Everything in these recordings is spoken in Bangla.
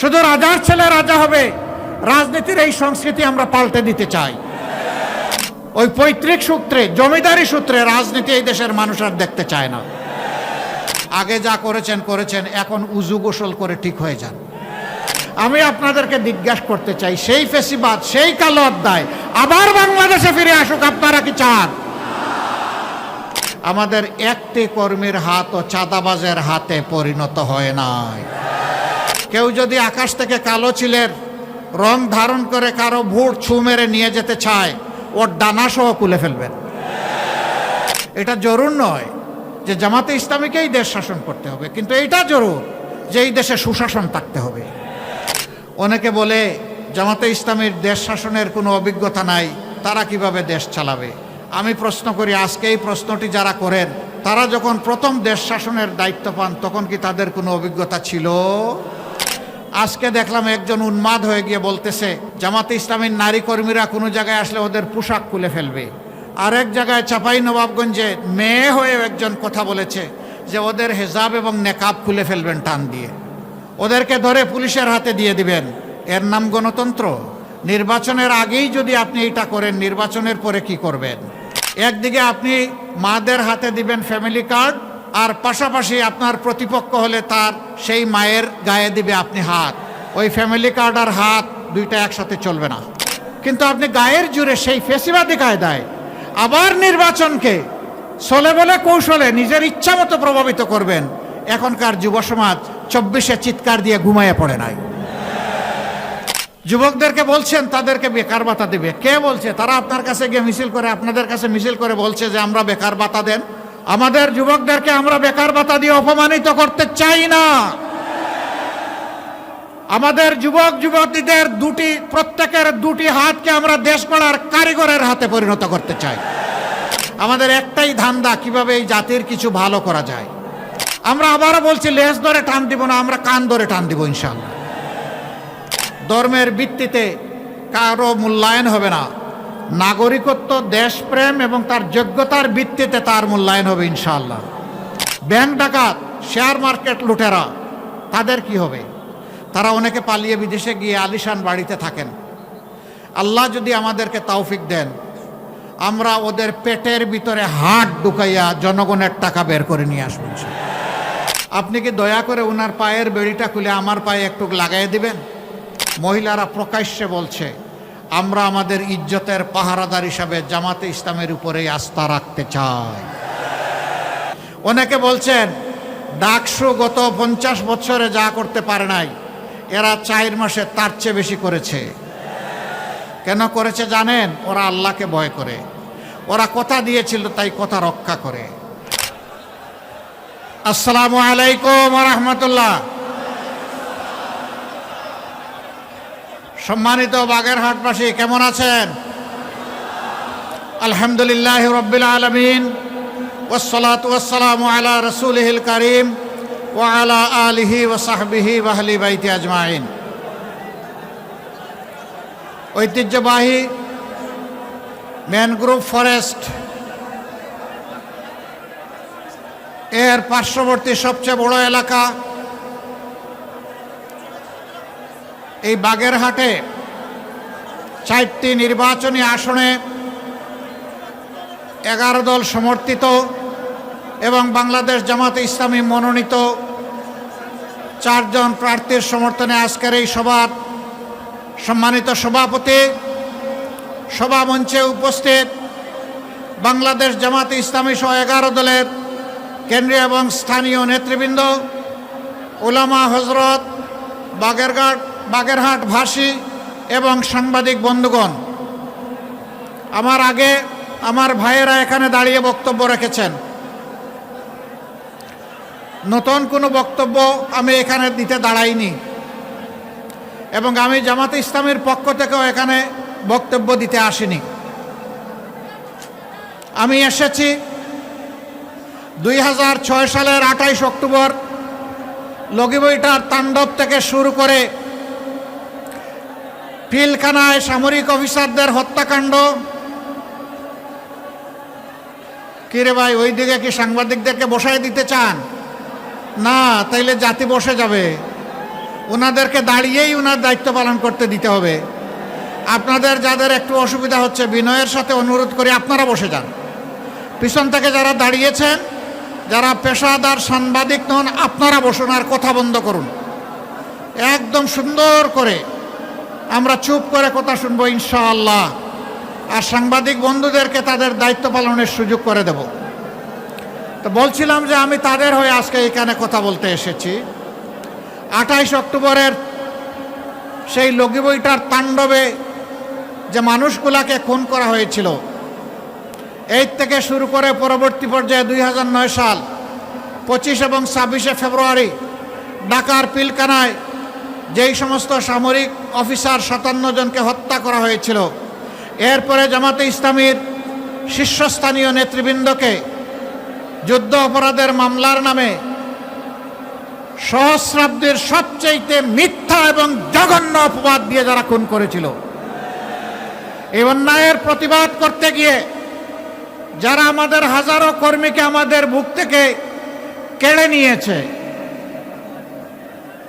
শুধু রাজার ছেলে রাজা হবে, রাজনীতির এই সংস্কৃতি আমরা পাল্টে দিতে চাই। ওই পৈতৃক সূত্রে, জমিদারি সূত্রে রাজনীতি এই দেশের মানুষ আর দেখতে চায় না। আগে যা করেছেন করেছেন, এখন উজু গোসল করে ঠিক হয়ে যান। আমি আপনাদেরকে জিজ্ঞাসা করতে চাই, সেই ফেসিবাদ, সেই কালো অধ্যায় আবার বাংলাদেশে ফিরে আসুক, আপনারা কি চান? আমাদের একটি কর্মীর হাত ও চাঁদাবাজের হাতে পরিণত হয় নাই। কেউ যদি আকাশ থেকে কালো চিলের রং ধারণ করে কারো ভোট ছু মেরে নিয়ে যেতে চায়, ওর ডানা সহ খুলে ফেলবেন। এটা জরুর নয় যে জামাতে ইসলামীকেই দেশ শাসন করতে হবে, কিন্তু এইটা জরুর যে এই দেশে সুশাসন থাকতে হবে। অনেকে বলে জামাতে ইসলামীর দেশ শাসনের কোনো অভিজ্ঞতা নাই, তারা কিভাবে দেশ চালাবে। আমি প্রশ্ন করি, আজকে এই প্রশ্নটি যারা করেন, তারা যখন প্রথম দেশ শাসনের দায়িত্ব পান তখন কি তাদের কোনো অভিজ্ঞতা ছিল? আজকে দেখলাম একজন উন্মাদ হয়ে গিয়ে বলতেছে জামাতে ইসলামীর নারী কর্মীরা কোনো জায়গায় আসলে ওদের পোশাক খুলে ফেলবে। আরেক জায়গায় চাঁপাই নবাবগঞ্জে মেয়ে হয়ে একজন কথা বলেছে যে ওদের হেজাব এবং নেকাব খুলে ফেলবেন টান দিয়ে, ওদেরকে ধরে পুলিশের হাতে দিয়ে দিবেন। এর নাম গণতন্ত্র? নির্বাচনের আগেই যদি আপনি এটা করেন, নির্বাচনের পরে কি করবেন? একদিকে আপনি মাদের হাতে দিবেন ফ্যামিলি কার্ড, আর পাশাপাশি আপনার প্রতিপক্ষ হলে তার সেই মায়ের গায়ে দিবে আপনি হাত। ওই ফ্যামিলি কার্ড আর হাত দুইটা একসাথে চলবে না। কিন্তু আপনি গায়ের জুড়ে সেই ফেসিবাদী কায়দায় আবার নির্বাচনকে চলে বলে কৌশলে নিজের ইচ্ছা মতো প্রভাবিত করবেন। এখনকার যুব সমাজ 24-এ চিৎকার দিয়ে ঘুমাইয়ে পড়ে নাই। যুবকদেরকে বলছেন তাদেরকে বেকার ভাতা দেবে, কে বলছে? তারা আপনার কাছে গিয়ে মিছিল করে, আপনাদের কাছে মিছিল করে বলছে যে আমরা বেকার ভাতা দেন। আমাদের যুবকদেরকে আমরা বেকার ভাতা দিয়ে অপমানিত করতে চাই না। আমাদের যুবক যুবতীদের প্রত্যেকের দুটি হাতকে আমরা দেশ গড়ার কারিগরের হাতে পরিণত করতে চাই। আমাদের একটাই ধান্দা, কিভাবে এই জাতির কিছু ভালো করা যায়। আমরা আবারও বলছি, লেজ ধরে টান দিব না, আমরা কান ধরে টান দিব ইনশাআল্লাহ। ধর্মের ভিত্তিতে কারো মূল্যায়ন হবে না। নাগরিকত্ব, দেশপ্রেম এবং তার যোগ্যতার ভিত্তিতে তার মূল্যায়ন হবে ইনশাআল্লাহ। ব্যাংক ডাকাত, শেয়ার মার্কেট লুটেরা, তাদের কি হবে? তারা অনেকে পালিয়ে বিদেশে গিয়ে আলিশান বাড়িতে থাকেন। আল্লাহ যদি আমাদেরকে তৌফিক দেন, আমরা ওদের পেটের ভিতরে হাত ঢুকাইয়া জনগণের টাকা বের করে নিয়ে আসবো। আপনি কি দয়া করে ওনার পায়ের বেড়িটা খুলে আমার পায়ে একটু লাগাই দিবেন? মহিলারা প্রকাশ্যে বলছে, আমরা আমাদের ইজ্জতের পাহারাদার হিসাবে জামাতে ইসলামের উপরেই আস্থা রাখতে চাই। অনেকে বলছেন ডাকসু গত 50 বছরে যা করতে পারে নাই, এরা 4 মাসে তার চেয়ে বেশি করেছে। কেন করেছে জানেন? ওরা আল্লাহকে ভয় করে। ওরা কথা দিয়েছিল তাই কথা রক্ষা করে। আসসালামু আলাইকুম ওয়া রাহমাতুল্লাহ। সম্মানিত বাগেরহাটবাসী, কেমন আছেন? আলহামদুলিল্লাহ রাব্বিল আলামিন, ওয়াসসালাতু ওয়াসসালামু আলা রাসূলিহিল কারীম ওয়া আলা আলিহি ওয়া সাহবিহি ওয়া আহলি বাইতি আজমাইন। ঐতিহ্যবাহী ম্যানগ্রোভ ফরেস্ট এর পার্শ্ববর্তী সবচেয়ে বড় এলাকা এই বাগেরহাটে 4টি নির্বাচনী আসনে 11 দল সমর্থিত এবং বাংলাদেশ জামাতে ইসলামী মনোনীত 4 জন প্রার্থীর সমর্থনে আজকের এই সভার সম্মানিত সভাপতি, সভামঞ্চে উপস্থিত বাংলাদেশ জামাতে ইসলামী সহ 11 দলের কেন্দ্রীয় এবং স্থানীয় নেতৃবৃন্দ, উলামা হজরত, বাগেরহাট ভাষী এবং সাংবাদিক বন্ধুগণ, আমার আগে আমার ভাইয়েরা এখানে দাঁড়িয়ে বক্তব্য রেখেছেন। নতুন কোনো বক্তব্য আমি এখানে দিতে দাঁড়াইনি এবং আমি জামাতে ইসলামের পক্ষ থেকেও এখানে বক্তব্য দিতে আসিনি। আমি এসেছি 2006 সালের 28 অক্টোবর লগিবইটার তাণ্ডব থেকে শুরু করে পিলখানায় সামরিক অফিসারদের হত্যাকাণ্ড। কিরে ভাই, ওই দিকে কি সাংবাদিকদেরকে বসায় দিতে চান? না, তাইলে জাতি বসে যাবে। ওনাদেরকে দাঁড়িয়েই ওনার দায়িত্ব পালন করতে দিতে হবে। আপনাদের যাদের একটু অসুবিধা হচ্ছে বিনয়ের সাথে অনুরোধ করি আপনারা বসে যান। পিছন থেকে যারা দাঁড়িয়েছেন, যারা পেশাদার সাংবাদিক নন, আপনারা বসুন আর কথা বন্ধ করুন। একদম সুন্দর করে আমরা চুপ করে কথা শুনবো ইনশাআল্লাহ। আর সাংবাদিক বন্ধুদেরকে তাদের দায়িত্ব পালনের সুযোগ করে দেব। তো বলছিলাম যে আমি তাদের হয়ে আজকে এখানে কথা বলতে এসেছি। 28 অক্টোবরের সেই লগি বইটার তাণ্ডবে যে মানুষগুলাকে খুন করা হয়েছিল, এই থেকে শুরু করে পরবর্তী পর্যায়ে 2009 সাল 25 এবং 26শে ফেব্রুয়ারি ঢাকার পিলখানায় যেই সমস্ত সামরিক অফিসার 57 জনকে হত্যা করা হয়েছিল, এরপরে জামাতে ইসলামীর শীর্ষস্থানীয় নেতৃবৃন্দকে যুদ্ধ অপরাধের মামলার নামে সহস্রাব্দের সবচেয়ে মিথ্যা এবং জঘন্য অপবাদ দিয়ে যারা খুন করেছিল, এই অন্যায়ের প্রতিবাদ করতে গিয়ে যারা আমাদের হাজারো কর্মীকে আমাদের বুক থেকে কেড়ে নিয়েছে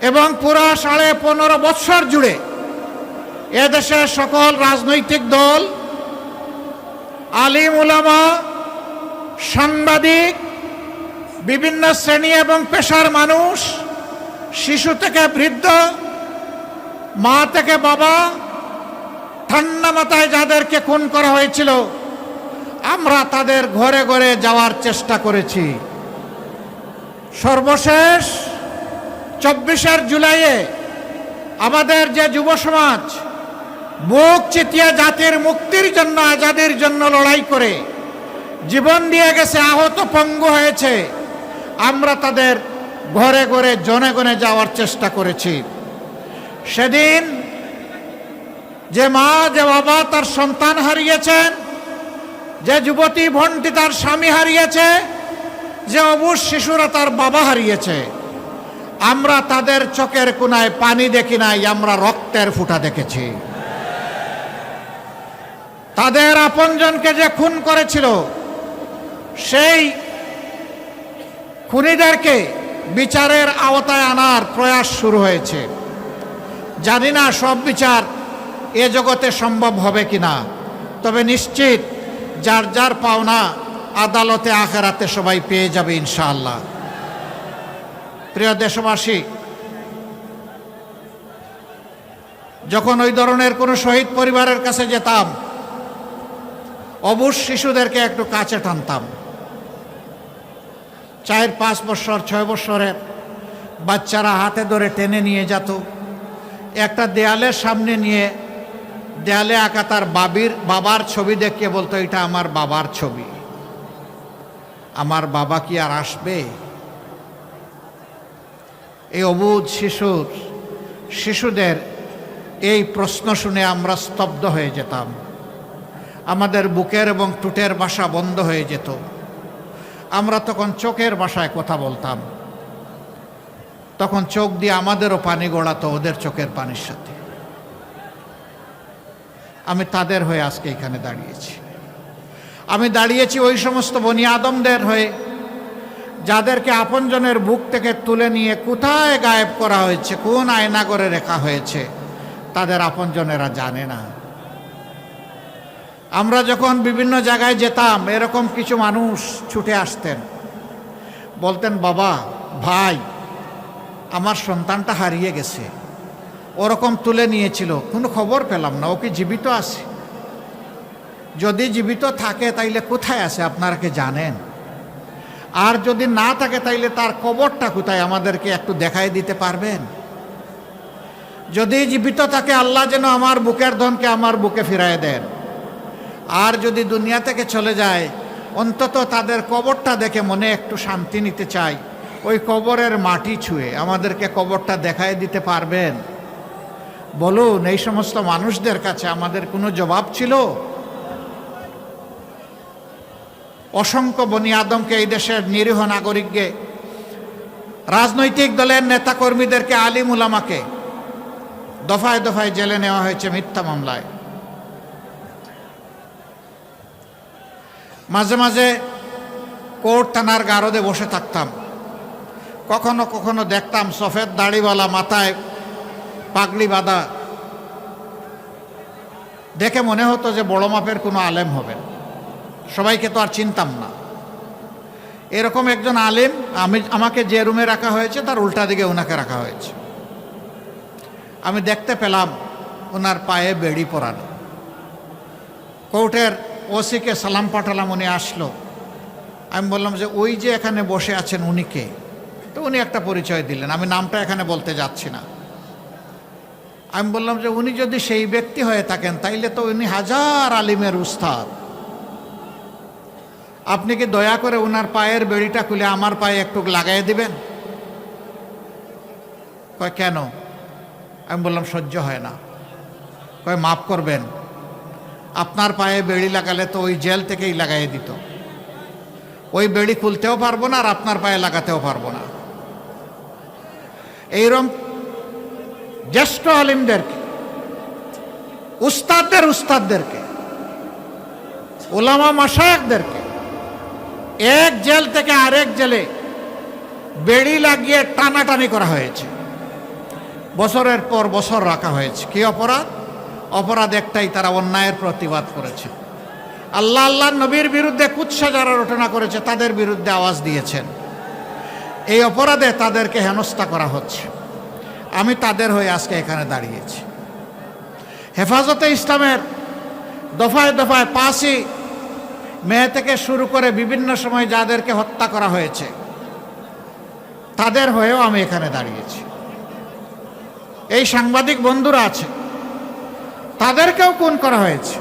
এবং পুরা 15.5 বৎসর জুড়ে এদেশের সকল রাজনৈতিক দল, আলিম উলামা, সাংবাদিক, বিভিন্ন শ্রেণী এবং পেশার মানুষ, শিশু থেকে বৃদ্ধ, মা থেকে বাবা, ঠান্ডা মাথায় যাদেরকে খুন করা হয়েছিল, আমরা তাদের ঘরে ঘরে যাওয়ার চেষ্টা করেছি। সর্বশেষ 24 জুলাইয়ে আমাদের যে যুব সমাজ বুক চিতিয়ে জাতির মুক্তির জন্য, আজাদির জন্য লড়াই করে জীবন দিয়ে গেছে, আহত পঙ্গু হয়েছে, আমরা তাদের ঘরে ঘরে জনে গনে যাওয়ার চেষ্টা করেছি। সেদিন যে মা, যে বাবা তার সন্তান হারিয়েছেন, যে যুবতী ভন্টি তার স্বামী হারিয়েছে, যে অবুঝ শিশুরা তার বাবা হারিয়েছে, আমরা তাদের চোখের কোনায় পানি দেখি নাই, আমরা রক্তের ফোঁটা দেখেছি। তাদের আপনজনকে যে খুন করেছিল, সেই খুনিদেরকে বিচারের আওতায় আনার প্রয়াস শুরু হয়েছে। জানি না সব বিচার এ জগতে সম্ভব হবে কিনা, তবে নিশ্চিত যার যার পাওনা আদালতে আখেরাতে সবাই পেয়ে যাবে ইনশাআল্লাহ। প্রিয় দেশবাসী, যখন ওই ধরনের কোনো শহীদ পরিবারের কাছে যেতাম, অবুঝ শিশুদেরকে একটু কাছে টানতাম। 4-5 বছর 6 বছরের বাচ্চারা হাতে ধরে টেনে নিয়ে যেত, একটা দেয়ালের সামনে নিয়ে দেয়ালে আঁকা তার বাবার ছবি দেখিয়ে বলতো, এটা আমার বাবার ছবি, আমার বাবা কি আর আসবে? এই অবুঝ শিশুদের এই প্রশ্ন শুনে আমরা স্তব্ধ হয়ে যেতাম। আমাদের বুকের এবং টুটের ভাষা বন্ধ হয়ে যেত। আমরা তখন চোখের ভাষায় কথা বলতাম। তখন চোখ দিয়ে আমাদেরও পানি গড়াতো ওদের চোখের পানির সাথে। আমি তাদের হয়ে আজকে এখানে দাঁড়িয়েছি। আমি দাঁড়িয়েছি ওই সমস্ত বনি আদমদের হয়ে যাদেরকে আপনজনের বুক থেকে তুলে নিয়ে কোথায় গায়েব করা হয়েছে, কোন আয়নাগরে রেখা হয়েছে, তাদের আপনজনেরা জানে না। আমরা যখন বিভিন্ন জায়গায় যেতাম, এরকম কিছু মানুষ ছুটে আসতেন, বলতেন, বাবা, ভাই, আমার সন্তানটা হারিয়ে গেছে, ওরকম তুলে নিয়েছিল, কোনো খবর পেলাম না, ও কি জীবিত আছে? যদি জীবিত থাকে তাইলে কোথায় আছে আপনারা কি জানেন? আর যদি না থাকে তাইলে তার কবরটা কোথায় আমাদেরকে একটু দেখাই দিতে পারবেন? যদি জীবিত থাকে, আল্লাহ যেন আমার বুকের ধনকে আমার বুকে ফিরায় দেন। আর যদি দুনিয়া থেকে চলে যায়, অন্তত তাদের কবরটা দেখে মনে একটু শান্তি নিতে চাই। ওই কবরের মাটি ছুঁয়ে আমাদেরকে কবরটা দেখায় দিতে পারবেন? বলুন, এই সমস্ত মানুষদের কাছে আমাদের কোনো জবাব ছিল? অসংখ্য বনি আদমকে, এই দেশের নিরীহ নাগরিককে, রাজনৈতিক দলের নেতাকর্মীদেরকে, আলিম উলামাকে দফায় দফায় জেলে নেওয়া হয়েছে মিথ্যা মামলায়। মাঝে মাঝে কোর্ট থানার গারদে বসে থাকতাম। কখনো কখনো দেখতাম সফেদ দাড়িওয়ালা, মাথায় পাগড়ি বাঁধা, দেখে মনে হতো যে বড় মাপের কোনো আলেম হবেন। সবাইকে তো আর চিনতাম না। এরকম একজন আলেম, আমাকে যে রুমে রাখা হয়েছে তার উল্টা দিকে ওনাকে রাখা হয়েছে। আমি দেখতে পেলাম ওনার পায়ে বেড়ি পরানো। কোর্টের ওসিকে সালাম পাঠালাম, উনি আসলো। আমি বললাম যে ওই যে এখানে বসে আছেন উনি কে? তো উনি একটা পরিচয় দিলেন, আমি নামটা এখানে বলতে যাচ্ছি না। আমি বললাম যে উনি যদি সেই ব্যক্তি হয়ে থাকেন তাইলে তো উনি হাজার আলিমের উস্তাদ। আপনি কি দয়া করে ওনার পায়ের বেড়িটা খুলে আমার পায়ে একটু লাগাই দিবেন? কয় কেন? আমি বললাম সহ্য হয় না। কয় মাফ করবেন, আপনার পায়ে বেড়ি লাগালে তো ওই জেল থেকেই লাগাই দিত। ওই বেড়ি খুলতেও পারবো না আর আপনার পায়ে লাগাতেও পারবো না। এইরকম জ্যেষ্ঠ আলিমদেরকে, উস্তাদদেরকে, ওলামা মাশায়েখদেরকে এক জেল থেকে আরেক জেলে বেড়ি লাগিয়ে টানাটানি করা হয়েছে, বছরের পর বছর রাখা হয়েছে। কি অপরাধ? অপরাধ একটাই, তারা অন্যায়ের প্রতিবাদ করেছে। আল্লাহ আল্লাহ নবীর বিরুদ্ধে কুৎসা যারা রটনা করেছে তাদের বিরুদ্ধে আওয়াজ দিয়েছেন। এই অপরাধে তাদেরকে হেনস্থা করা হচ্ছে। আমি তাদের হয়ে আজকে এখানে দাঁড়িয়েছি। হেফাজতে ইসলামের দফায় দফায় 5ই মে থেকে শুরু করে বিভিন্ন সময় যাদেরকে হত্যা করা হয়েছে তাদের হয়েও আমি এখানে দাঁড়িয়েছি। এই সাংবাদিক বন্ধুরা আছে, তাদেরকেও খুন করা হয়েছে,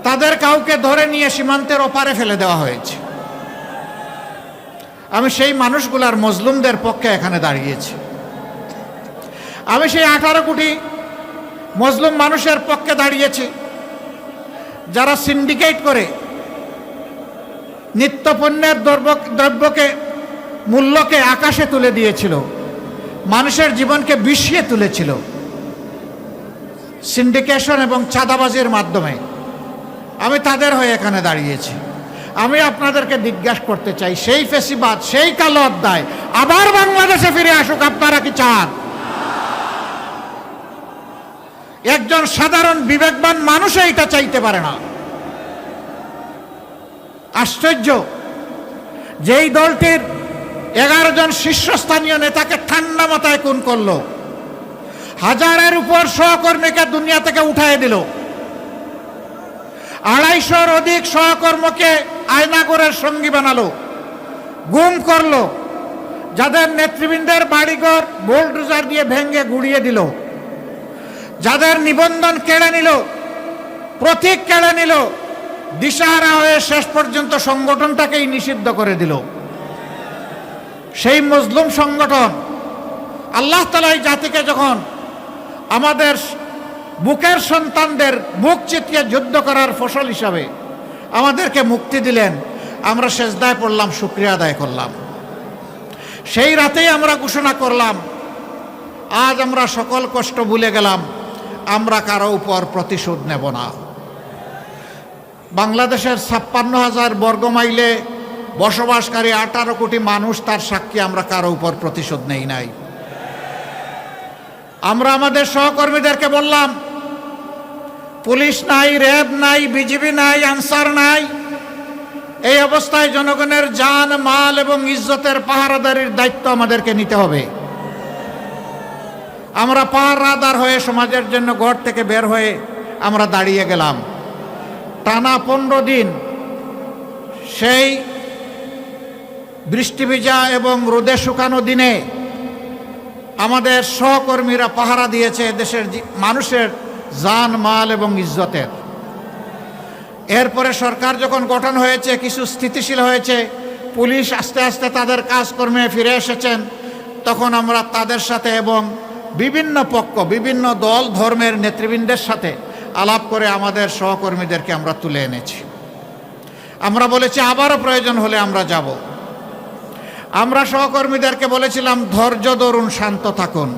তাদের কাউকে ধরে নিয়ে সীমান্তের ওপারে ফেলে দেওয়া হয়েছে। আমি সেই মানুষগুলার, মজলুমদের পক্ষে এখানে দাঁড়িয়েছি। আমি সেই 18 কোটি মজলুম মানুষের পক্ষে দাঁড়িয়েছি যারা সিন্ডিকেট করে নিত্যপণ্যের দ্রব্যকে, মূল্যকে আকাশে তুলে দিয়েছিল, মানুষের জীবনকে বিষিয়ে তুলেছিল সিন্ডিকেশন এবং চাঁদাবাজির মাধ্যমে। আমি তাদের হয়ে এখানে দাঁড়িয়েছি। আমি আপনাদেরকে জিজ্ঞাসা করতে চাই, সেই ফেসিবাদ, সেই কালো অধ্যায় আবার বাংলাদেশে ফিরে আসুক আপনারা কি চান? একজন সাধারণ বিবেকবান মানুষ এইটা চাইতে পারে না। আশ্চর্য, যেই দলটির 11 জন শীর্ষস্থানীয় নেতাকে ঠান্ডা মাথায় খুন করলো, হাজারের উপর সহকর্মীকে দুনিয়া থেকে উঠায় দিল, 250-র অধিক সহকর্মীকে আয়নাগরের সঙ্গী বানালো, গুম করলো, যাদের নেতৃবৃন্দের বাড়িঘর বুলডোজার দিয়ে ভেঙে গুড়িয়ে দিল, যাদের নিবন্ধন কেড়ে নিল, প্রতীক কেড়ে নিল, দিশাহারা হয়ে শেষ পর্যন্ত সংগঠনটাকেই নিষিদ্ধ করে দিল। সেই মজলুম সংগঠন আল্লাহ তাআলা এই জাতিকে যখন আমাদের বুকের সন্তানদের বুক চিতিয়ে যুদ্ধ করার ফসল হিসাবে আমাদেরকে মুক্তি দিলেন, আমরা সেজদায় পড়লাম, শুকরিয়া আদায় করলাম। সেই রাতেই আমরা ঘোষণা করলাম, আজ আমরা সকল কষ্ট ভুলে গেলাম, আমরা কারো উপর প্রতিশোধ নেব না। বাংলাদেশের 56,000 বর্গমাইলে বসবাসকারী 18 কোটি মানুষ তার সাক্ষী, আমরা কারো উপর প্রতিশোধ নেই নাই। আমরা আমাদের সহকর্মীদেরকে বললাম, পুলিশ নাই, র্যাব নাই, বিজিবি নাই, আনসার নাই, এই অবস্থায় জনগণের জান, মাল এবং ইজ্জতের পাহারাদারির দায়িত্ব আমাদেরকে নিতে হবে। আমরা পাহারাদার হয়ে সমাজের জন্য ঘর থেকে বের হয়ে আমরা দাঁড়িয়ে গেলাম। টানা 15 দিন সেই বৃষ্টি ভিজা এবং রোদে শুকানো দিনে আমাদের সহকর্মীরা পাহারা দিয়েছে দেশের মানুষের জান, মাল এবং ইজ্জতের। এরপরে সরকার যখন গঠন হয়েছে, কিছু স্থিতিশীল হয়েছে, পুলিশ আস্তে আস্তে তাদের কাজকর্মে ফিরে এসেছেন, তখন আমরা তাদের সাথে এবং বিভিন্ন পক্ষ, বিভিন্ন দল, ধর্মের নেতৃবৃন্দের সাথে আলাপ করে আমাদের সহকর্মীদেরকে আমরা তুলে এনেছি। আমরা বলেছি আবারও প্রয়োজন হলে আমরা যাব। আমরা সহকর্মীদেরকে বলেছিলাম, ধৈর্য ধরুন, শান্ত থাকুন।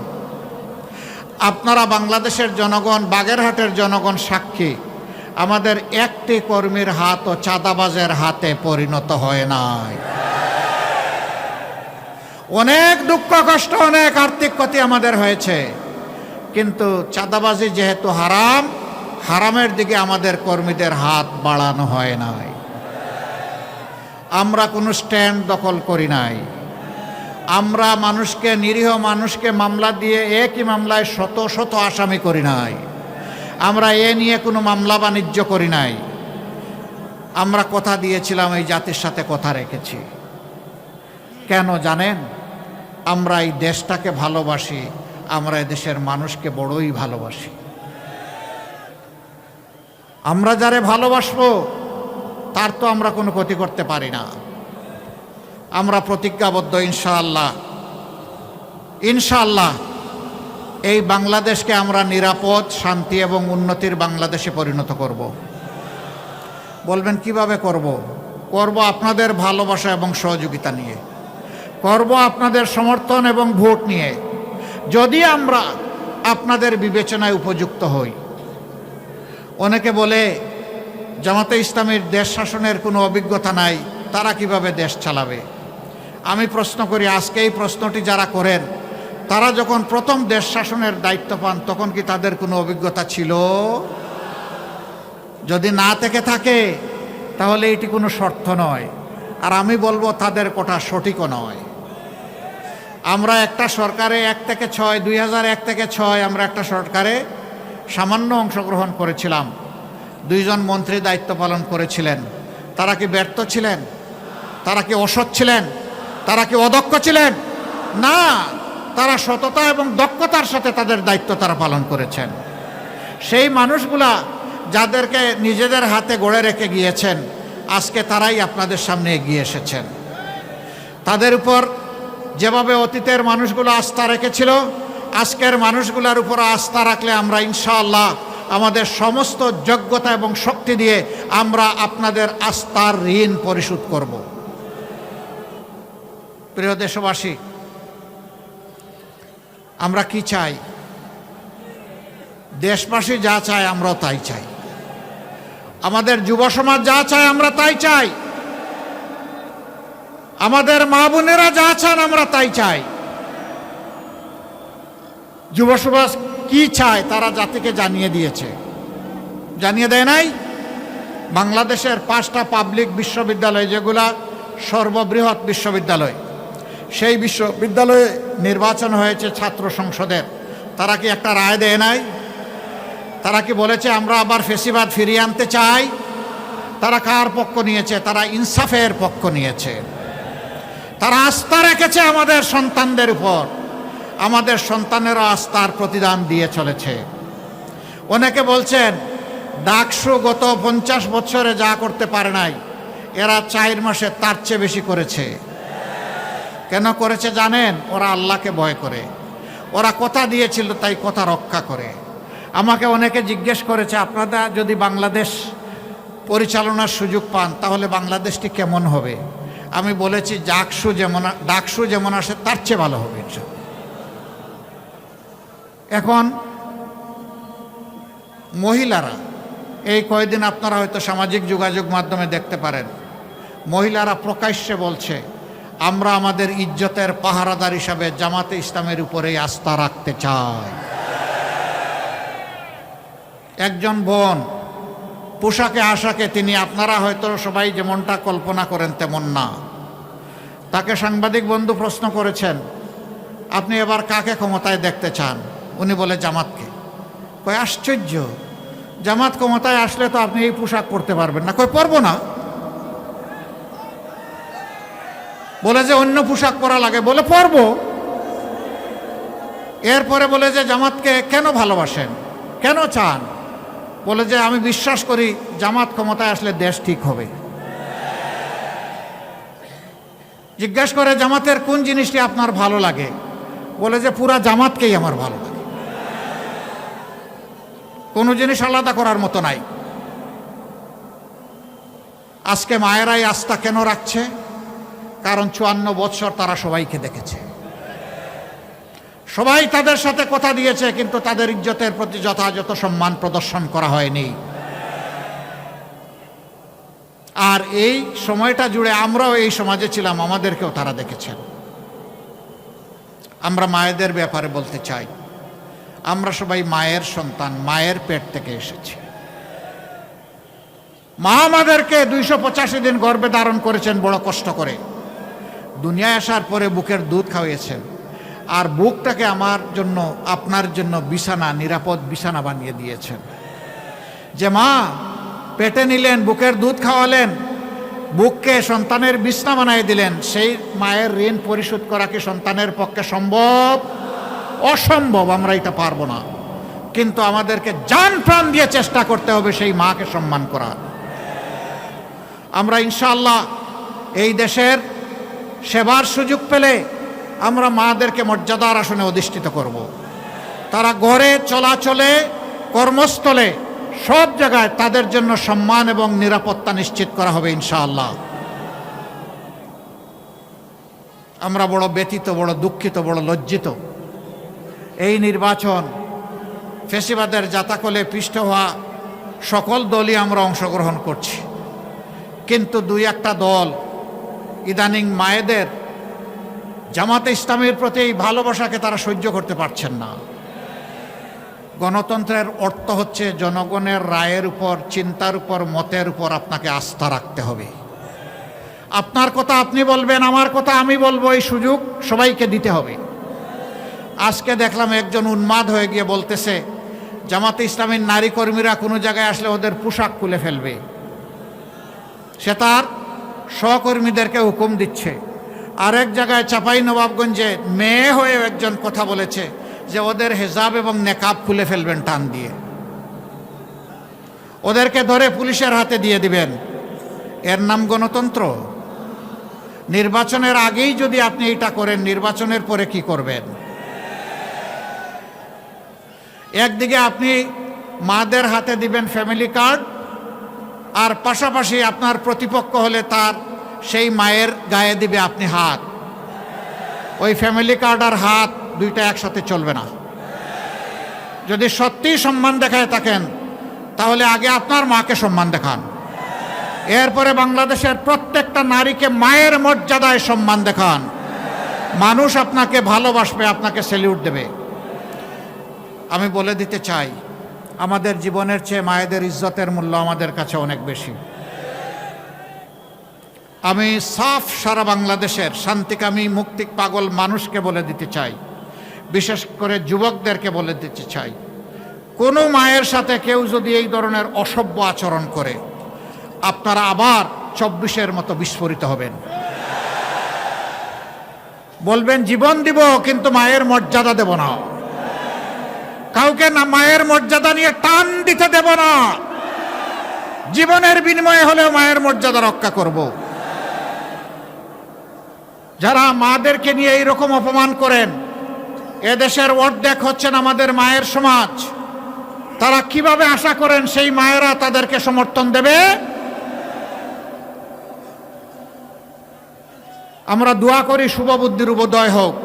আপনারা বাংলাদেশের জনগণ, বাগেরহাটের জনগণ সাক্ষী, আমাদের একটি কর্মীর হাতও চাঁদাবাজের হাতে পরিণত হয় নাই। অনেক দুঃখ কষ্ট, অনেক আর্থিক ক্ষতি আমাদের হয়েছে, কিন্তু চাঁদাবাজি যেহেতু হারাম, হারামের দিকে আমাদের কর্মীদের হাত বাড়ানো হয় নাই। আমরা কোনো স্ট্যান্ড দখল করি নাই। আমরা মানুষকে, নিরীহ মানুষকে মামলা দিয়ে একই মামলায় শত শত আসামি করি নাই। আমরা এ নিয়ে কোনো মামলা বাণিজ্য করি নাই। আমরা কথা দিয়েছিলাম, এই জাতির সাথে কথা রেখেছি। কেন জানেন? আমরা এই দেশটাকে ভালোবাসি, আমরা এই দেশের মানুষকে বড়ই ভালোবাসি। আমরা যারে ভালোবাসবো তার তো আমরা কোনো ক্ষতি করতে পারি না। আমরা প্রতিজ্ঞাবদ্ধ, ইনশাআল্লাহ ইনশাআল্লাহ এই বাংলাদেশকে আমরা নিরাপদ, শান্তি এবং উন্নতির বাংলাদেশে পরিণত করব। বলবেন কিভাবে করব? করব আপনাদের ভালোবাসা এবং সহযোগিতা নিয়ে, করব আপনাদের সমর্থন এবং ভোট নিয়ে। যদি আমরা আপনাদের বিবেচনায় উপযুক্ত হই। অনেকে বলে জামাতে ইসলামীর দেশ শাসনের কোনো অভিজ্ঞতা নাই, তারা কিভাবে দেশ চালাবে? আমি প্রশ্ন করি, আজকে এই প্রশ্নটি যারা করেন, তারা যখন প্রথম দেশ শাসনের দায়িত্ব পান তখন কি তাদের কোনো অভিজ্ঞতা ছিল? যদি না থেকে থাকে তাহলে এটি কোনো শর্ত নয়। আর আমি বলবো তাদের কথা সঠিকও নয়। আমরা একটা সরকারে 1 থেকে 6, 2001 থেকে 6 আমরা একটা সরকারে সামান্য অংশগ্রহণ করেছিলাম। 2 জন মন্ত্রী দায়িত্ব পালন করেছিলেন। তারা কি ব্যর্থ ছিলেন? তারা কি অসৎ ছিলেন? তারা কি অদক্ষ ছিলেন? না, তারা সততা এবং দক্ষতার সাথে তাদের দায়িত্ব তারা পালন করেছেন। সেই মানুষগুলা যাদেরকে নিজেদের হাতে গড়ে রেখে গিয়েছেন, আজকে তারাই আপনাদের সামনে এগিয়ে এসেছেন। তাদের উপর যেভাবে অতীতের মানুষগুলো আস্থা রেখেছিল, আজকের মানুষগুলোর উপর আস্থা রাখলে আমরা ইনশাআল্লাহ আমাদের সমস্ত যোগ্যতা এবং শক্তি দিয়ে আমরা আপনাদের আস্থার ঋণ পরিশোধ করব। প্রিয় দেশবাসী, আমরা কি চাই? দেশবাসী যা চায় আমরাও তাই চাই। আমাদের যুব সমাজ যা চায় আমরা তাই চাই। আমাদের মা বোনেরা যা চান আমরা তাই চাই। যুব সমাজ কি চায় তারা জাতিকে জানিয়ে দিয়েছে। জানিয়ে দেয় নাই? বাংলাদেশের 5টা পাবলিক বিশ্ববিদ্যালয়, যেগুলা সর্ববৃহৎ বিশ্ববিদ্যালয়, সেই বিশ্ববিদ্যালয়ে নির্বাচন হয়েছে ছাত্র সংসদের। তারা কি একটা রায় দেয় নাই? তারা কি বলেছে আমরা আবার ফেসিবাদ ফিরিয়ে আনতে চাই? তারা কার পক্ষ নিয়েছে? তারা ইনসাফের পক্ষ নিয়েছে। তারা আস্থা রেখেছে আমাদের সন্তানদের উপর। আমাদের সন্তানেরা আস্থার প্রতিদান দিয়ে চলেছে। অনেকে বলছেন ডাকসু গত 50 বছরে যা করতে পারে নাই, এরা 4 মাসে তার চেয়ে বেশি করেছে। কেন করেছে জানেন? ওরা আল্লাহকে ভয় করে। ওরা কথা দিয়েছিল তাই কথা রক্ষা করে। আমাকে অনেকে জিজ্ঞেস করেছে, আপনারা যদি বাংলাদেশ পরিচালনার সুযোগ পান তাহলে বাংলাদেশটি কেমন হবে? আমি বলেছি ডাকসু যেমন আসে তার চেয়ে ভালো হবে। এখন মহিলারা, এই কয়েকদিন আপনারা হয়তো সামাজিক যোগাযোগ মাধ্যমে দেখতে পারেন, মহিলারা প্রকাশ্যে বলছে আমরা আমাদের ইজ্জতের পাহারাদার হিসাবে জামাতে ইসলামের উপরেই আস্থা রাখতে চাই। একজন বোন পোশাকে আশাকে, তিনি আপনারা হয়তো সবাই যেমনটা কল্পনা করেন তেমন না। তাকে সাংবাদিক বন্ধু প্রশ্ন করেছেন, আপনি এবার কাকে ক্ষমতায় দেখতে চান? উনি বলে জামাতকে। কয় আশ্চর্য, জামাত ক্ষমতায় আসলে তো আপনি এই পোশাক পরতে পারবেন না। কয় পরবো না। বলে যে অন্য পোশাক পরা লাগে। বলে পরবো। এরপরে বলে যে জামাতকে কেন ভালোবাসেন, কেন চান? বলে যে আমি বিশ্বাস করি জামাত ক্ষমতায় আসলে দেশ ঠিক হবে। জিজ্ঞাসা করে জামাতের কোন জিনিসটি আপনার ভালো লাগে? বলে যে পুরা জামাতকেই আমার ভালো লাগে, কোনো জিনিস আলাদা করার মতো নাই। আজকে মায়েরাই আস্থা কেন রাখছে? কারণ 54 বছর তারা সবাইকে দেখেছে, সবাই তাদের সাথে কথা দিয়েছে, কিন্তু তাদের ইজ্জতের প্রতি যথাযথ সম্মান প্রদর্শন করা হয়নি। আর এই সময়টা জুড়ে আমরাও এই সমাজে ছিলাম, আমাদেরকেও তারা দেখেছেন। আমরা মায়েদের ব্যাপারে বলতে চাই, আমরা সবাই মায়ের সন্তান, মায়ের পেট থেকে এসেছি। মা আমাদেরকে 285 দিন গর্ভে ধারণ করেছেন বড় কষ্ট করে। দুনিয়ায় আসার পরে বুকের দুধ খাওয়িয়েছেন, আর বুকটাকে আমার জন্য, আপনার জন্য বিছানা, নিরাপদ বিছানা বানিয়ে দিয়েছেন। যে মা পেটে নিলেন, বুকের দুধ খাওয়ালেন, বুককে সন্তানের বিছানা বানিয়ে দিলেন, সেই মায়ের ঋণ পরিশোধ করা কি সন্তানের পক্ষে সম্ভব? অসম্ভব। আমরা এটা পারবো না, কিন্তু আমাদেরকে জান প্রাণ দিয়ে চেষ্টা করতে হবে সেই মাকে সম্মান করার। আমরা ইনশাআল্লাহ এই দেশের সেবার সুযোগ পেলে আমরা মাদেরকে মর্যাদার আসনে অধিষ্ঠিত করব। তারা ঘরে, চলাচলে, কর্মস্থলে, সব জায়গায় তাদের জন্য সম্মান এবং নিরাপত্তা নিশ্চিত করা হবে ইনশাআল্লাহ। আমরা বড় ব্যথিত, বড় দুঃখিত, বড় লজ্জিত। এই নির্বাচন ফ্যাসিবাদের জাতাকলে পিষ্ট হওয়া সকল দলই আমরা অংশগ্রহণ করছি, কিন্তু দুই একটা দল ইদানিং মায়েদের, জামাতে ইসলামের প্রতি এই ভালোবাসাকে তারা সহ্য করতে পারছেন না। গণতন্ত্রের অর্থ হচ্ছে জনগণের রায়ের উপর, চিন্তার উপর, মতের উপর আপনাকে আস্থা রাখতে হবে। আপনার কথা আপনি বলবেন, আমার কথা আমি বলবো, এই সুযোগ সবাইকে দিতে হবে। আজকে দেখলাম একজন উন্মাদ হয়ে গিয়ে বলতেছে জামাতে ইসলামের নারী কর্মীরা কোনো জায়গায় আসলে ওদের পোশাক খুলে ফেলবে। সে তার সহকর্মীদেরকে হুকুম দিচ্ছে। আরেক জায়গায় চাঁপাই নবাবগঞ্জে মেয়ে হয়ে একজন কথা বলেছে যে ওদের হেজাব এবং নেকাব খুলে ফেলবেন টান দিয়ে, ওদেরকে ধরে পুলিশের হাতে দিয়ে দিবেন। এর নাম গণতন্ত্র? নির্বাচনের আগেই যদি আপনি এটা করেন, নির্বাচনের পরে কি করবেন? একদিকে আপনি মাদের হাতে দিবেন ফ্যামিলি কার্ড, আর পাশাপাশি আপনার প্রতিপক্ষ হলে তার সেই মায়ের গায়ে দিবে আপনি হাত। ওই ফ্যামিলি কার্ড আর হাত দুইটা একসাথে চলবে না। যদি সত্যিই সম্মান দেখায় থাকেন তাহলে আগে আপনার মাকে সম্মান দেখান, এরপরে বাংলাদেশের প্রত্যেকটা নারীকে মায়ের মর্যাদায় সম্মান দেখান। মানুষ আপনাকে ভালোবাসবে, আপনাকে স্যালিউট দেবে। আমি বলে দিতে চাই, আমাদের জীবনের চেয়ে মায়েদের ইজ্জতের মূল্য আমাদের কাছে অনেক বেশি। আমি সাফ সারা বাংলাদেশের শান্তিকামী, মুক্তি পাগল মানুষকে বলে দিতে চাই, বিশেষ করে যুবকদেরকে বলে দিতে চাই, কোনো মায়ের সাথে কেউ যদি এই ধরনের অসভ্য আচরণ করে, আপনারা আবার 24-এর মতো বিস্ফোরিত হবেন। বলবেন জীবন দিব কিন্তু মায়ের মর্যাদা দেব না, কাউকে না মায়ের মর্যাদা নিয়ে টান দিতে দেব না। জীবনের বিনিময়ে হলেও মায়ের মর্যাদা রক্ষা করব। যারা মাদেরকে নিয়ে এইরকম অপমান করেন, এদেশের অর্ধেক হচ্ছেন আমাদের মায়ের সমাজ। তারা কিভাবে আশা করেন সেই মায়েরা তাদেরকে সমর্থন দেবে? আমরা দোয়া করি শুভবুদ্ধির উদয় হোক।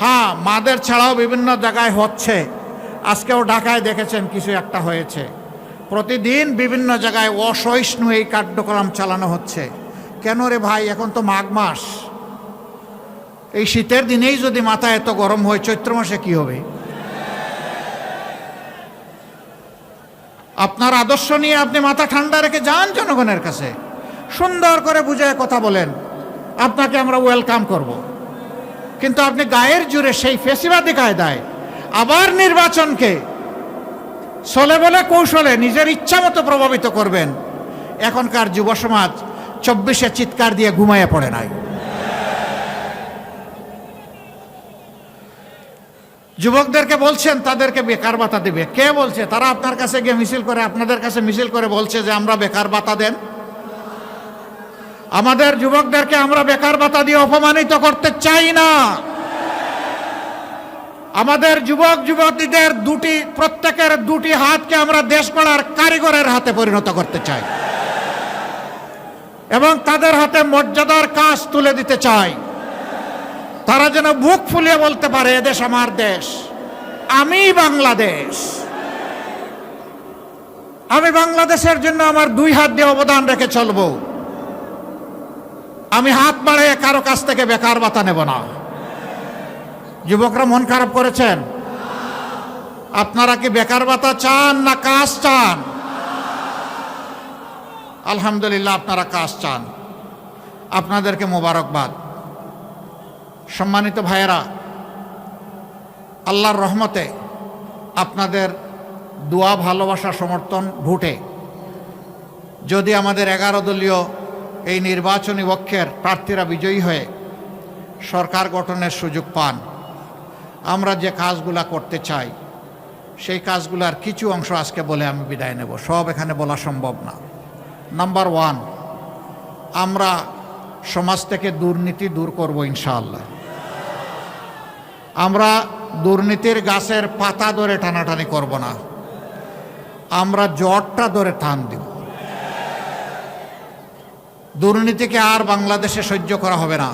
হ্যাঁ, মাদের ছাড়াও বিভিন্ন জায়গায় হচ্ছে। আজকেও ঢাকায় দেখেছেন কিছু একটা হয়েছে। প্রতিদিন বিভিন্ন জায়গায় অসহিষ্ণু এই কার্যক্রম চালানো হচ্ছে। কেন রে ভাই, এখন তো মাঘ মাস। এই শীতের দিনেই যদি মাথা এত গরম হয়, চৈত্র মাসে কি হবে? আপনার আদর্শ নিয়ে আপনি মাথা ঠান্ডা রেখে যান জনগণের কাছে, সুন্দর করে বুঝায় কথা বলেন, আপনাকে আমরা ওয়েলকাম করব। কিন্তু আপনি গায়ের জোরে সেই ফেসিবাদী কায়দায় আবার নির্বাচনকে ছলে বলে কৌশলে নিজের ইচ্ছা মতো প্রভাবিত করবেন। এখনকার যুব সমাজ 24-এ চিৎকার দিয়ে ঘুমাইয়ে পড়ে নাই। যুবকদেরকে বলছেন তাদেরকে বেকার ভাতা দেবে, কে বলছে? তারা আপনার কাছে গিয়ে মিছিল করে, আপনাদের কাছে মিছিল করে বলছে যে আমরা বেকার ভাতা দেন। আমাদের যুবকদেরকে আমরা বেকার ভাতা দিয়ে অপমানিত করতে চাই না। আমাদের যুবক যুবতীদের প্রত্যেকের দুটি হাতকে আমরা দেশ গড়ার কারিগরের হাতে পরিণত করতে চাই এবং তাদের হাতে মর্যাদার কাজ তুলে দিতে চাই। তারা যেন বুক ফুলিয়ে বলতে পারে, এদেশ আমার দেশ, আমি বাংলাদেশ। আমি বাংলাদেশের জন্য আমার দুই হাত দিয়ে অবদান রেখে চলব। আমি হাত বাড়িয়ে কারো কাছ থেকে বেকার ভাতা নেব না। যুবকরা মন খারাপ করেছেন, আপনারা কি বেকার ভাতা চান না কাজ চান? আলহামদুলিল্লাহ, আপনারা কাজ চান, আপনাদেরকে মোবারকবাদ। সম্মানিত ভাইয়েরা, আল্লাহর রহমতে আপনাদের দোয়া, ভালোবাসা, সমর্থন, ভোটে যদি আমাদের 11 দলীয় এই নির্বাচনী পক্ষের প্রার্থীরা বিজয়ী হয়ে সরকার গঠনের সুযোগ পান, আমরা যে কাজগুলা করতে চাই সেই কাজগুলার কিছু অংশ আজকে বলে আমি বিদায় নেব। সব এখানে বলা সম্ভব না। নাম্বার 1, আমরা সমাজ থেকে দুর্নীতি দূর করব ইনশাআল্লাহ। আমরা দুর্নীতির গাছের পাতা ধরে টানাটানি করব না, আমরা জটটা ধরে টান দিব। দুর্নীতিকে আর বাংলাদেশে সহ্য করা হবে না।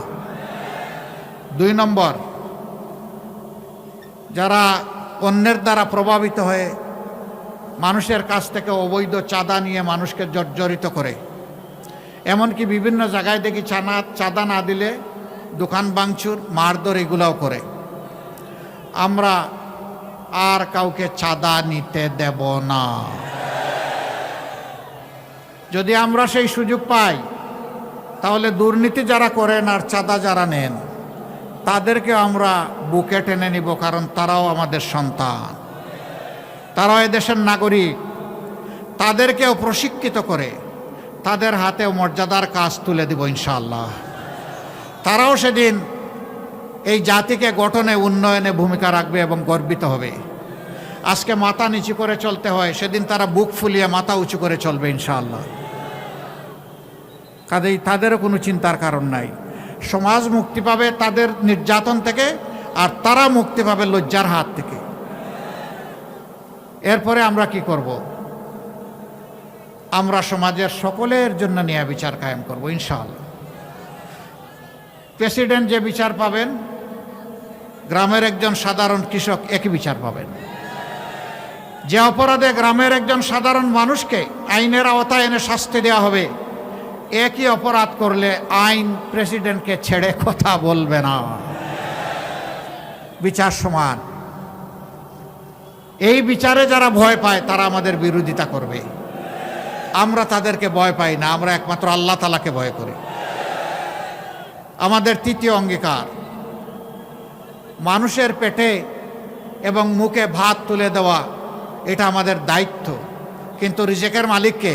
2 নম্বর, যারা অন্যের দ্বারা প্রভাবিত হয়ে মানুষের কাছ থেকে অবৈধ চাঁদা নিয়ে মানুষকে জর্জরিত করে, এমনকি বিভিন্ন জায়গায় দেখি চাঁদা না দিলে দোকান ভাঙচুর, মারধর এগুলাও করে, আমরা আর কাউকে চাঁদা নিতে দেব না। যদি আমরা সেই সুযোগ পাই তাহলে দুর্নীতি যারা করেন আর চাঁদা যারা নেন তাদেরকে আমরা বুকে টেনে নিব, কারণ তারাও আমাদের সন্তান, তারাও এদেশের নাগরিক। তাদেরকেও প্রশিক্ষিত করে তাদের হাতেও মর্যাদার কাজ তুলে দিব ইনশাআল্লাহ। তারাও সেদিন এই জাতিকে গঠনে, উন্নয়নে ভূমিকা রাখবে এবং গর্বিত হবে। আজকে মাথা নিচু করে চলতে হয়, সেদিন তারা বুক ফুলিয়ে মাথা উঁচু করে চলবে ইনশাআল্লাহ। কাজেই তাদেরও কোনো চিন্তার কারণ নাই। সমাজ মুক্তি পাবে তাদের নির্যাতন থেকে, আর তারা মুক্তি পাবে লজ্জার হাত থেকে। এরপরে আমরা কি করব? আমরা সমাজের সকলের জন্য ন্যায় বিচার কায়েম করব ইনশাআল্লাহ। প্রেসিডেন্ট যে বিচার পাবেন, গ্রামের একজন সাধারণ কৃষক একই বিচার পাবেন। যে অপরাধে গ্রামের একজন সাধারণ মানুষকে আইনের আওতায় এনে শাস্তি দেওয়া হবে, একই অপরাধ করলে আইন প্রেসিডেন্টকে ছেড়ে কথা বলবে না। বিচার সমান। এই বিচারে যারা ভয় পায় তারা আমাদের বিরোধিতা করবে। আমরা তাদেরকে ভয় পাই না, আমরা একমাত্র আল্লাহ তাআলাকে ভয় করি। আমাদের 3য় অঙ্গীকার, মানুষের পেটে এবং মুখে ভাত তুলে দেওয়া, এটা আমাদের দায়িত্ব। কিন্তু রিজেকের মালিককে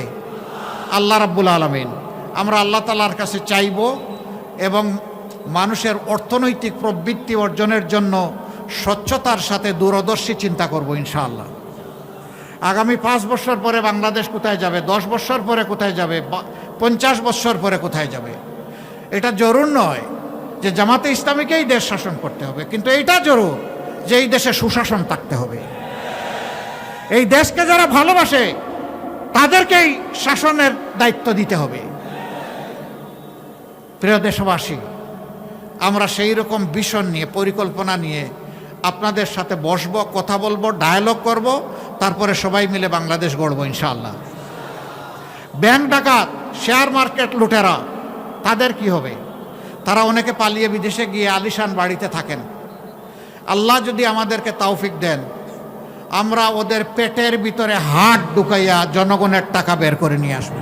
আল্লাহ রাব্বুল আলামিন। আমরা আল্লাহ তাআলার কাছে চাইব এবং মানুষের অর্থনৈতিক প্রবৃত্তি অর্জনের জন্য স্বচ্ছতার সাথে দূরদর্শী চিন্তা করব ইনশাআল্লাহ। আগামী 5 বছর পরে বাংলাদেশ কোথায় যাবে, 10 বছর পরে কোথায় যাবে, 50 বছর পরে কোথায় যাবে, এটা জরুর নয় যে জামাতে ইসলামীকেই দেশ শাসন করতে হবে, কিন্তু এটা জরুর যে এই দেশে সুশাসন থাকতে হবে। এই দেশকে যারা ভালোবাসে তাদেরকেই শাসনের দায়িত্ব দিতে হবে। প্রিয় দেশবাসী, আমরা সেই রকম ভিশন নিয়ে, পরিকল্পনা নিয়ে আপনাদের সাথে বসব, কথা বলবো, ডায়ালগ করব, তারপরে সবাই মিলে বাংলাদেশ গড়ব ইনশাআল্লাহ। ব্যাংক ডাকাত, শেয়ার মার্কেট লুটেরা, তাদের কি হবে? তারা অনেকে পালিয়ে বিদেশে গিয়ে আলিশান বাড়িতে থাকেন। আল্লাহ যদি আমাদেরকে তৌফিক দেন, আমরা ওদের পেটের ভিতরে হাত ঢুকাইয়া জনগণের টাকা বের করে নিয়ে আসবো।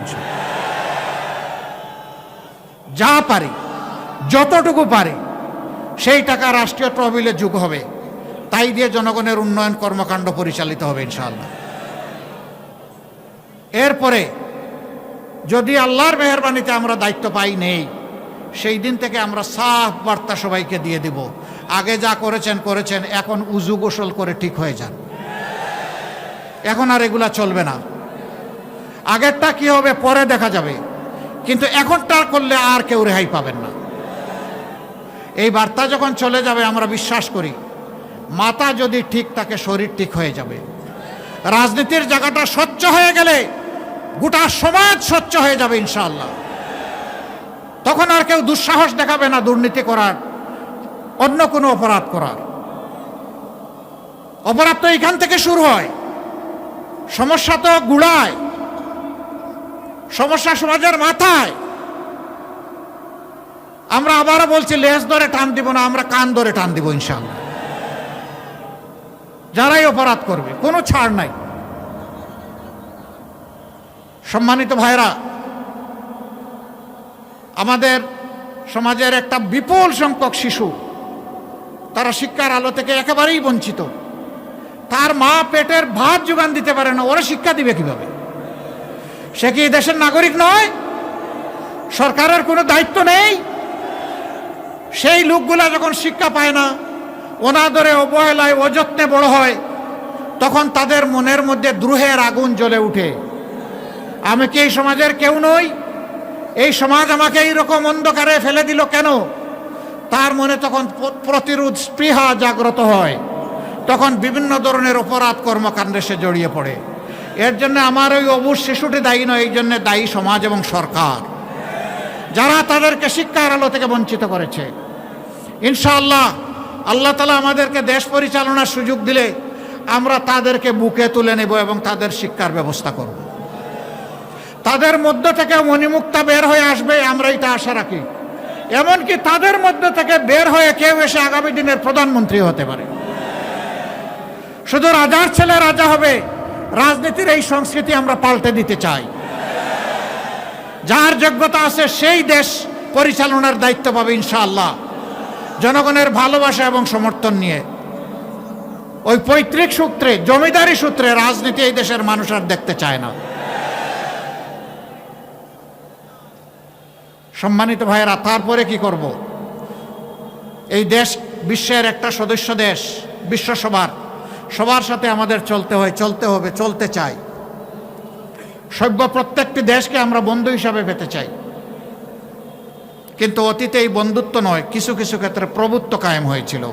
যা পারি, যতটুকু পারি, সেই টাকা রাষ্ট্রীয় তহবিলে যোগ হবে, তাই দিয়ে জনগণের উন্নয়ন কর্মকাণ্ড পরিচালিত হবে ইনশাআল্লাহ। এরপরে যদি আল্লাহর মেহেরবানিতে আমরা দায়িত্ব পাই নেই, সেই দিন থেকে আমরা সাফ বার্তা সবাইকে দিয়ে দিব, আগে যা করেছেন করেছেন, এখন উজু গোসল করে ঠিক হয়ে যান। এখন আর এগুলা চলবে না। আগেরটা কি হবে পরে দেখা যাবে, কিন্তু এখনটা করলে আর কেউ রেহাই পাবেন না। এই বার্তা যখন চলে যাবে, আমরা বিশ্বাস করি মাথা যদি ঠিক থাকে শরীর ঠিক হয়ে যাবে। রাজনীতির জায়গাটা স্বচ্ছ হয়ে গেলে গোটা সমাজ স্বচ্ছ হয়ে যাবে ইনশাআল্লাহ। তখন আর কেউ দুঃসাহস দেখাবে না দুর্নীতি করার, অন্য কোনো অপরাধ করার। অপরাধ তো এখান থেকে শুরু হয়, সমস্যা তো গুড়ায়, সমস্যা সমাজের মাথায়। আমরা আবারও বলছি, লেজ ধরে টান দিব না, আমরা কান ধরে টান দিব ইনশাআল্লাহ। যারাই অপরাধ করবে, কোনো ছাড় নাই। সম্মানিত ভাইরা, আমাদের সমাজের একটা বিপুল সংখ্যক শিশু, তারা শিক্ষার আলো থেকে একেবারেই বঞ্চিত। তার মা পেটের ভাত যোগান দিতে পারে না, ওরা শিক্ষা দিবে কিভাবে? সে কি দেশের নাগরিক নয়? সরকারের কোনো দায়িত্ব নেই? সেই লোকগুলা যখন শিক্ষা পায় না, অনাদরে অবহেলায় অযত্নে বড় হয়, তখন তাদের মনের মধ্যে দ্রোহের আগুন জ্বলে উঠে। আমি কি এই সমাজের কেউ নই? এই সমাজ আমাকে এইরকম অন্ধকারে ফেলে দিল কেন? তার মনে তখন প্রতিরোধ স্পৃহা জাগ্রত হয়, তখন বিভিন্ন ধরনের অপরাধ কর্মকাণ্ডে সে জড়িয়ে পড়ে। এর জন্য আমার ওই অবুঝ শিশুটি দায়ী নয়, এই জন্য দায়ী সমাজ এবং সরকার, যারা তাদেরকে শিক্ষার আলো থেকে বঞ্চিত করেছে। ইনশাআল্লাহ আল্লাহ তাআলা আমাদেরকে দেশ পরিচালনার সুযোগ দিলে আমরা তাদেরকে বুকে তুলে নেব এবং তাদের শিক্ষার ব্যবস্থা করব। তাদের মধ্য থেকে মণিমুক্তা বের হয়ে আসবে, আমরা এটা আশা রাখি। এমনকি তাদের মধ্য থেকে বের হয়ে কেউ এসে আগামী দিনের প্রধানমন্ত্রী হতে পারে। শুধু রাজার ছেলে রাজা হবে, রাজনীতির এই সংস্কৃতি আমরা পাল্টে দিতে চাই। যার যোগ্যতা আছে সেই দেশ পরিচালনার দায়িত্ব পাবে ইনশাআল্লাহ, জনগণের ভালোবাসা এবং সমর্থন নিয়ে। ওই পৈতৃক সূত্রে, জমিদারি সূত্রে রাজনীতি এই দেশের মানুষ আর দেখতে চায় না। সম্মানিত ভাইয়েরা, তারপরে কি করব? এই দেশ বিশ্বের একটা সদস্য দেশ, বিশ্বসভার, সবার সাথে আমাদের চলতে হয়, চলতে হবে, চলতে চাই। সভ্য প্রত্যেকটি দেশকে আমরা বন্ধু হিসাবে পেতে চাই, কিন্তু অতীতে এই বন্ধুত্ব নয়, কিছু কিছু ক্ষেত্রে প্রভুত্ব কায়েম হয়েছিল।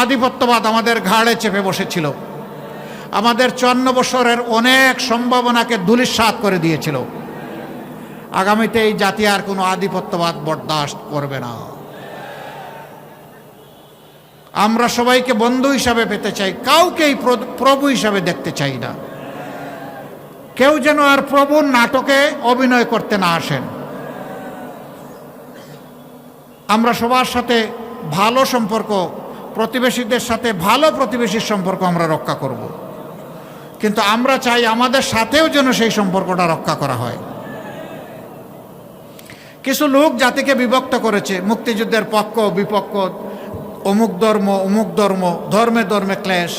আধিপত্যবাদ আমাদের ঘাড়ে চেপে বসেছিল, আমাদের 54 বছরের অনেক সম্ভাবনাকে ধূলিসাৎ করে দিয়েছিল। আগামীতে এই জাতি আর কোনো আধিপত্যবাদ বরদাস্ত করবে না। আমরা সবাইকে বন্ধু হিসাবে পেতে চাই, কাউকেই প্রভু হিসাবে দেখতে চাই না। কেউ যেন আর প্রভুর নাটকে অভিনয় করতে না আসেন। আমরা সবার সাথে ভালো সম্পর্ক, প্রতিবেশীদের সাথে ভালো প্রতিবেশীর সম্পর্ক আমরা রক্ষা করব, কিন্তু আমরা চাই আমাদের সাথেও যেন সেই সম্পর্কটা রক্ষা করা হয়। কিছু লোক জাতিকে বিভক্ত করেছে, মুক্তিযুদ্ধের পক্ষ বিপক্ষ, অমুক ধর্ম অমুক ধর্ম, ধর্মে ধর্মে ক্লেশ,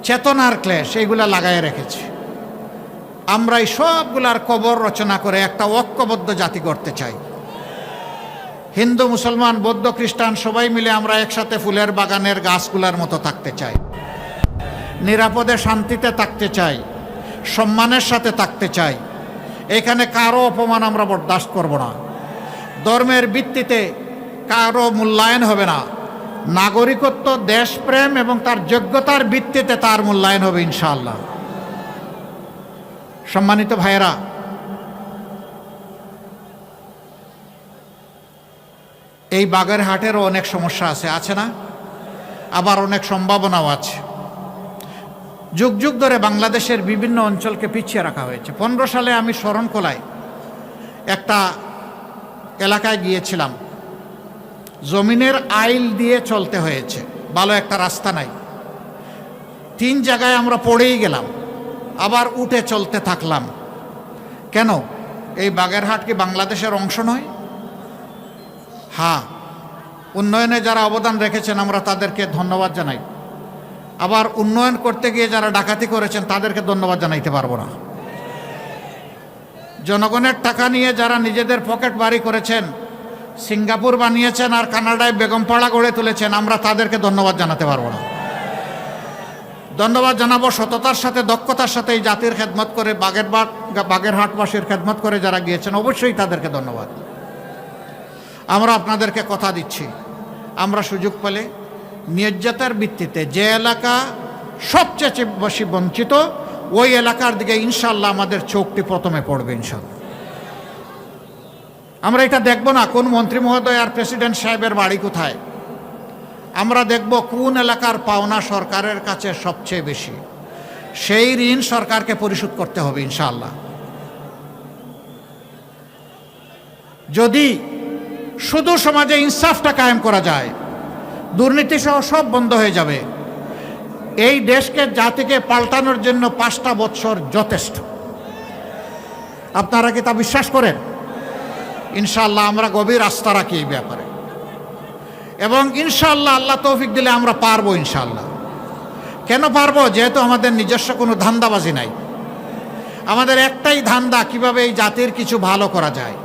চেতনার ক্লেশ, এইগুলা লাগাই রেখেছে। আমরা এই সবগুলার কবর রচনা করে একটা ঐক্যবদ্ধ জাতি করতে চাই। হিন্দু, মুসলমান, বৌদ্ধ, খ্রিস্টান সবাই মিলে আমরা একসাথে ফুলের বাগানের গাছগুলার মতো থাকতে চাই, নিরাপদে শান্তিতে থাকতে চাই, সম্মানের সাথে থাকতে চাই। এখানে কারো অপমান আমরা বরদাস্ত করব না। ধর্মের ভিত্তিতে কারো মূল্যায়ন হবে না। নাগরিকত্ব, দেশপ্রেম এবং তার যোগ্যতার ভিত্তিতে তার মূল্যায়ন হবে ইনশাআল্লাহ। সম্মানিত ভাইয়েরা, এই বাগেরহাটেরও অনেক সমস্যা আছে না? আবার অনেক সম্ভাবনাও আছে। যুগ যুগ ধরে বাংলাদেশের বিভিন্ন অঞ্চলকে পিছিয়ে রাখা হয়েছে। 15 সালে আমি শরণখোলায় একটা এলাকায় গিয়েছিলাম, জমিনের আইল দিয়ে চলতে হয়েছে, ভালো একটা রাস্তা নাই। 3 জায়গায় আমরা পড়েই গেলাম, আবার উঠে চলতে থাকলাম। কেন? এই বাগেরহাট কি বাংলাদেশের অংশ নয়? হ্যাঁ, উন্নয়নে যারা অবদান রেখেছেন আমরা তাদেরকে ধন্যবাদ জানাই। আবার উন্নয়ন করতে গিয়ে যারা ডাকাতি করেছেন তাদেরকে ধন্যবাদ জানাইতে পারবো না। জনগণের টাকা নিয়ে যারা নিজেদের পকেট বাড়ি করেছেন, সিঙ্গাপুর বানিয়েছেন আর কানাডায় বেগমপাড়া গড়ে তুলেছেন, আমরা তাদেরকে ধন্যবাদ জানাতে পারবো না। ধন্যবাদ জানাবো সততার সাথে, দক্ষতার সাথে এই জাতির খেদমত করে, বাগেরহাটবাসীর খেদমত করে যারা গিয়েছেন, অবশ্যই তাদেরকে ধন্যবাদ। আমরা আপনাদেরকে কথা দিচ্ছি, আমরা সুযোগ পেলে ন্যায্যতার ভিত্তিতে যে এলাকা সবচেয়ে বেশি বঞ্চিত, ওই এলাকার দিকে ইনশাআল্লাহ আমাদের চোখটি প্রথমে পড়বে ইনশাআল্লাহ। আমরা এটা দেখব না কোন মন্ত্রী মহোদয় আর প্রেসিডেন্ট সাহেবের বাড়ি কোথায়, আমরা দেখব কোন এলাকার পাওনা সরকারের কাছে সবচেয়ে বেশি, সেই ঋণ সরকারকে পরিশোধ করতে হবে ইনশাআল্লাহ। যদি শুধু সমাজে ইনসাফটা কায়েম করা যায়, দুর্নীতি সহ সব বন্ধ হয়ে যাবে। এই দেশকে জাতিকে পাল্টানোর জন্য 5টা বছর যথেষ্ট। আপনারা কি তা বিশ্বাস করেন? ইনশাআল্লাহ আমরা গভীর আস্থা রাখি এই ব্যাপারে, এবং ইনশাআল্লাহ আল্লাহ তৌফিক দিলে আমরা পারবো ইনশাআল্লাহ। কেন পারবো? যেহেতু আমাদের নিজস্ব কোনো ধান্দাবাজি নাই। আমাদের একটাই ধান্দা, কিভাবে এই জাতির কিছু ভালো করা যায়।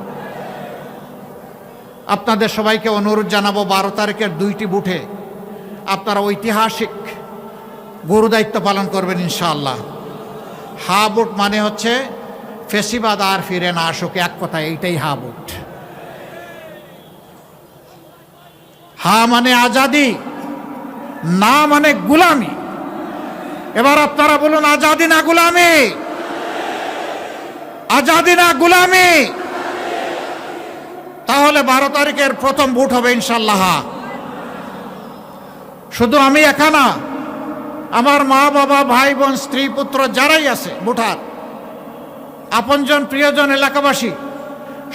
আপনাদের সবাইকে অনুরোধ জানাবো, 12 তারিখের 2টি বুথে আপনারা ঐতিহাসিক গুরুদায়িত্ব পালন করবেন ইনশাআল্লাহ। হা বুট মানে হচ্ছে ফেসিবাদ আর ফিরে না আসুক, এক কথা এইটাই হা বুট। হা মানে আজাদি, না মানে গুলামি। এবার আপনারা বলুন, আজাদি না গুলামি? আজাদি না গুলামি? তাহলে 12 তারিখের প্রথম ভোট হবে ইনশাআল্লাহ। শুধু আমি একা না, আমার মা বাবা ভাই বোন স্ত্রী পুত্র যারাই আছে ভোটার, আপনজন প্রিয়জন এলাকাবাসী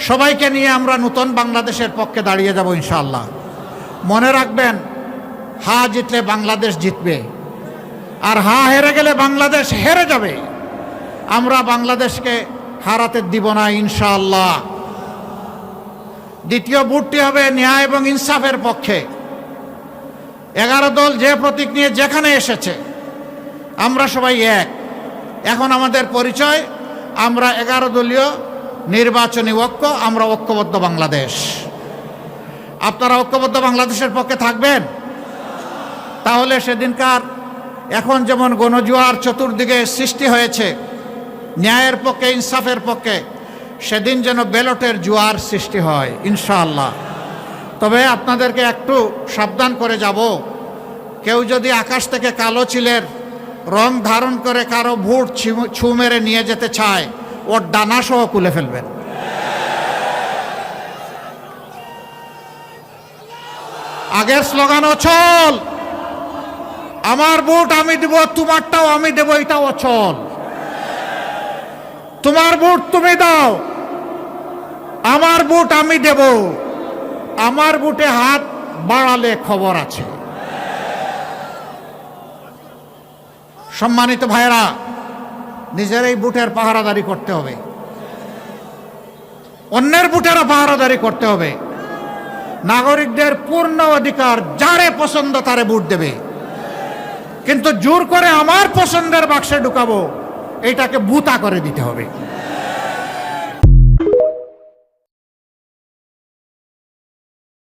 সবাইকে নিয়ে আমরা নতুন বাংলাদেশের পক্ষে দাঁড়িয়ে যাব ইনশাআল্লাহ। মনে রাখবেন, হা জিতলে বাংলাদেশ জিতবে, আর হা হেরে গেলে বাংলাদেশ হেরে যাবে। আমরা বাংলাদেশকে হারাতে দিব না ইনশাআল্লাহ। দ্বিতীয় ভোটটি হবে ন্যায় এবং ইনসাফের পক্ষে। 11 দল যে প্রতীক নিয়ে যেখানে এসেছে, আমরা সবাই এক। এখন আমাদের পরিচয়, আমরা 11 দলীয় নির্বাচনী ঐক্য, আমরা ঐক্যবদ্ধ বাংলাদেশ। আপনারা ঐক্যবদ্ধ বাংলাদেশের পক্ষে থাকবেন? তাহলে সেদিনকার এখন যেমন গণজোয়ার চতুর্দিকে সৃষ্টি হয়েছে ন্যায়ের পক্ষে ইনসাফের পক্ষে, সেদিন যেন ব্যালটের জোয়ার সৃষ্টি হয় ইনশাআল্লাহ। তবে আপনাদেরকে একটু সাবধান করে যাব, কেউ যদি আকাশ থেকে কালো চিলের রং ধারণ করে কারো ভোট ছু মেরে নিয়ে যেতে চায়, ওর ডানা সহ খুলে ফেলবেন। আগের স্লোগান অচল, আমার ভোট আমি দেব, তোমারটাও আমি দেব, এটা অচল। তোমার ভোট তুমি দাও, আমার ভোট আমি দেব। আমার ভোটে হাত বাড়ালে খবর আছে। সম্মানিত ভাইরা, নিজের এই ভোটের পাহারাদারি করতে হবে, অন্যের ভোটেরও পাহারাদারি করতে হবে। নাগরিকদের পূর্ণ অধিকার, যারে পছন্দ তারে ভোট দেবে, কিন্তু জোর করে আমার পছন্দের বাক্সে ঢুকাবো, এটাকে বুতা করে দিতে হবে।